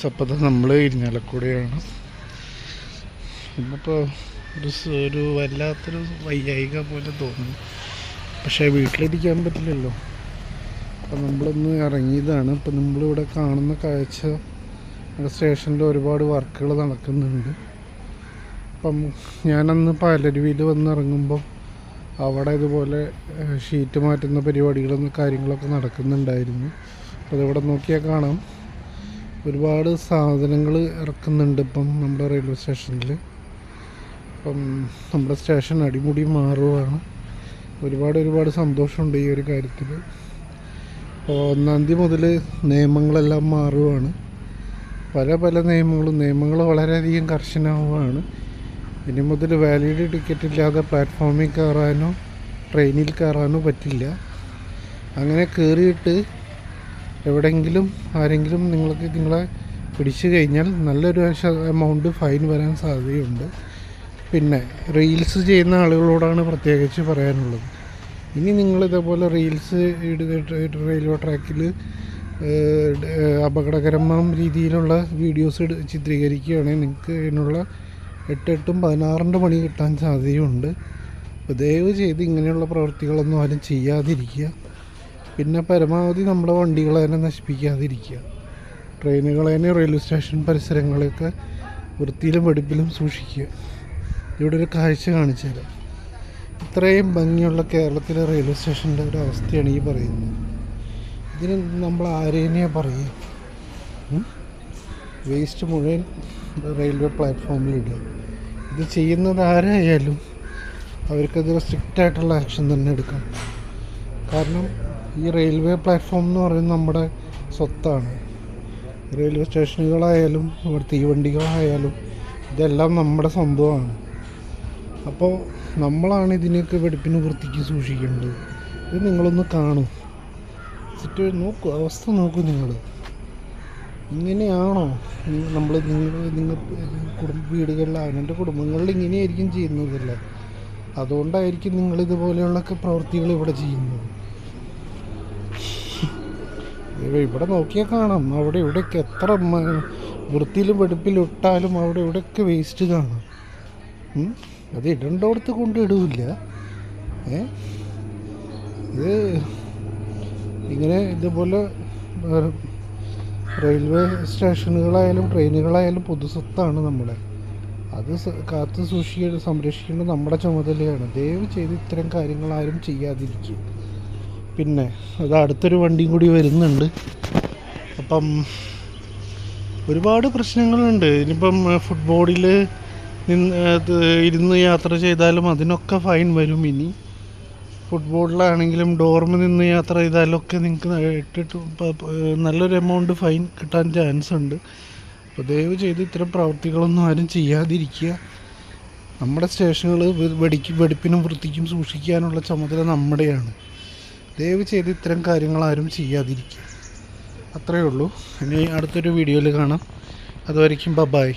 അപ്പോൾ നമ്മൾ ഇരിഞ്ഞാലക്കുടയാണ്. ഇന്നിപ്പോൾ ഒരു വല്ലാത്തൊരു വയ്യായിക പോലെ തോന്നുന്നു. പക്ഷേ വീട്ടിലിരിക്കാൻ പറ്റില്ലല്ലോ. അപ്പം നമ്മളൊന്ന് ഇറങ്ങിയതാണ്. ഇപ്പം നമ്മളിവിടെ കാണുന്ന കാഴ്ച സ്റ്റേഷനിൽ ഒരുപാട് വർക്കുകൾ നടക്കുന്നുണ്ട്. അപ്പം ഞാനന്ന് പാലരുവിയിൽ വന്നിറങ്ങുമ്പോൾ അവിടെ ഇതുപോലെ ഷീറ്റ് മാറ്റുന്ന പരിപാടികളും കാര്യങ്ങളൊക്കെ നടക്കുന്നുണ്ടായിരുന്നു. അപ്പോൾ അതിവിടെ നോക്കിയാൽ കാണാം, ഒരുപാട് സാധനങ്ങൾ ഇറക്കുന്നുണ്ട് ഇപ്പം നമ്മുടെ റെയിൽവേ സ്റ്റേഷനിൽ. അപ്പം നമ്മുടെ സ്റ്റേഷൻ അടിമുടി മാറുകയാണ്. ഒരുപാട് സന്തോഷമുണ്ട് ഈ ഒരു കാര്യത്തിൽ. അപ്പോൾ 1-ാം തീയതി മുതൽ നിയമങ്ങളെല്ലാം മാറുകയാണ്. പല നിയമങ്ങൾ വളരെയധികം കർശനമാവുകയാണ്. ഇനി മുതൽ വാലിഡ് ടിക്കറ്റ് ഇല്ലാതെ പ്ലാറ്റ്ഫോമിൽ കയറാനോ ട്രെയിനിൽ കയറാനോ പറ്റില്ല. അങ്ങനെ കയറിയിട്ട് എവിടെയെങ്കിലും ആരെങ്കിലും നിങ്ങളെ പിടിച്ചു കഴിഞ്ഞാൽ നല്ലൊരു എമൗണ്ട് ഫൈൻ വരാൻ സാധ്യതയുണ്ട്. പിന്നെ റീൽസ് ചെയ്യുന്ന ആളുകളോടാണ് പ്രത്യേകിച്ച് പറയാനുള്ളത്. ഇനി നിങ്ങളിതേപോലെ റീൽസ് റെയിൽവേ ട്രാക്കിൽ അപകടകരമായ രീതിയിലുള്ള വീഡിയോസ് ചിത്രീകരിക്കുകയാണെങ്കിൽ നിങ്ങൾക്ക് അതിനുള്ള 8-8 16 മണി കിട്ടാൻ സാധ്യതയുണ്ട്. അപ്പോൾ ദയവ് ചെയ്ത് ഇങ്ങനെയുള്ള പ്രവൃത്തികളൊന്നും ആരും ചെയ്യാതിരിക്കുക. പിന്നെ പരമാവധി നമ്മുടെ വണ്ടികളെ തന്നെ നശിപ്പിക്കാതിരിക്കുക. ട്രെയിനുകളെ തന്നെ റെയിൽവേ സ്റ്റേഷൻ പരിസരങ്ങളൊക്കെ വൃത്തിയിലും വെടിപ്പിലും സൂക്ഷിക്കുക. ഇവിടെ ഒരു കാഴ്ച കാണിച്ചു തരാം. ഇത്രയും ഭംഗിയുള്ള കേരളത്തിലെ റെയിൽവേ സ്റ്റേഷൻ്റെ ഒരു അവസ്ഥയാണ് ഈ പറയുന്നത്. ഇതിന് നമ്മൾ ആരേനെയാ പറയുക? വേസ്റ്റ് മുഴുവൻ റെയിൽവേ പ്ലാറ്റ്ഫോമിലിടുക. ഇത് ചെയ്യുന്നത് ആരായാലും അവർക്കത് സ്ട്രിക്റ്റായിട്ടുള്ള ആക്ഷൻ തന്നെ എടുക്കണം. കാരണം ഈ റെയിൽവേ പ്ലാറ്റ്ഫോം എന്ന് പറയുന്നത് നമ്മുടെ സ്വത്താണ്. റെയിൽവേ സ്റ്റേഷനുകളായാലും തീവണ്ടികളായാലും ഇതെല്ലാം നമ്മുടെ സ്വന്തമാണ്. അപ്പോൾ നമ്മളാണ് ഇതിനെയൊക്കെ വെടിപ്പിന് വൃത്തിക്ക് സൂക്ഷിക്കേണ്ടത്. ഇത് നിങ്ങളൊന്ന് കാണും, നോക്കൂ, അവസ്ഥ നോക്കൂ. നിങ്ങൾ ഇങ്ങനെയാണോ നിങ്ങൾ വീടുകളിൽ അവൻ്റെ കുടുംബങ്ങളിൽ ഇങ്ങനെയായിരിക്കും ചെയ്യുന്നതല്ലേ? അതുകൊണ്ടായിരിക്കും നിങ്ങളിതുപോലെയുള്ളൊക്കെ പ്രവൃത്തികൾ ഇവിടെ ചെയ്യുന്നത്. ഇവിടെ നോക്കിയാൽ കാണാം, അവിടെ ഇവിടെയൊക്കെ എത്ര വൃത്തിയിലും വെടുപ്പിലും ഇട്ടാലും അവിടെ ഇവിടെയൊക്കെ വേസ്റ്റ് കാണാം. അത് ഇടേണ്ടടുത്ത് കൊണ്ട് ഇടില്ല. ഇത് ഇങ്ങനെ ഇതുപോലെ റെയിൽവേ സ്റ്റേഷനുകളായാലും ട്രെയിനുകളായാലും പൊതുസ്വത്താണ് നമ്മുടെ. അത് കാത്തു സംരക്ഷിക്കേണ്ടത് നമ്മുടെ ചുമതലയാണ്. ദയവ് ചെയ്ത് ഇത്തരം കാര്യങ്ങൾ ആരും ചെയ്യാതിരിക്കും. പിന്നെ അത് അടുത്തൊരു വണ്ടിയും കൂടി വരുന്നുണ്ട്. അപ്പം ഒരുപാട് പ്രശ്നങ്ങളുണ്ട്. ഇനിയിപ്പം ഫുട്ബോളിൽ ഇരുന്ന് യാത്ര ചെയ്താലും അതിനൊക്കെ ഫൈൻ വരും. ഇനി ഫുട്ബോളിലാണെങ്കിലും ഡോർമിൽ നിന്ന് യാത്ര ചെയ്താലൊക്കെ നിങ്ങൾക്ക് നല്ലൊരു എമൗണ്ട് ഫൈൻ കിട്ടാൻ ചാൻസ് ഉണ്ട്. അപ്പോൾ ദയവ് ചെയ്ത് ഇത്തരം പ്രവൃത്തികളൊന്നും ആരും ചെയ്യാതിരിക്കുക. നമ്മുടെ സ്റ്റേഷനുകൾ വെടിപ്പിനും വൃത്തിക്കും സൂക്ഷിക്കാനുള്ള ചുമതല നമ്മുടെയാണ്. ദയവ് ചെയ്ത് ഇത്തരം കാര്യങ്ങൾ ആരും ചെയ്യാതിരിക്കുക. അത്രയേ ഉള്ളൂ. ഇനി അടുത്തൊരു വീഡിയോയിൽ കാണാം. അതുവരയ്ക്കും ബൈ.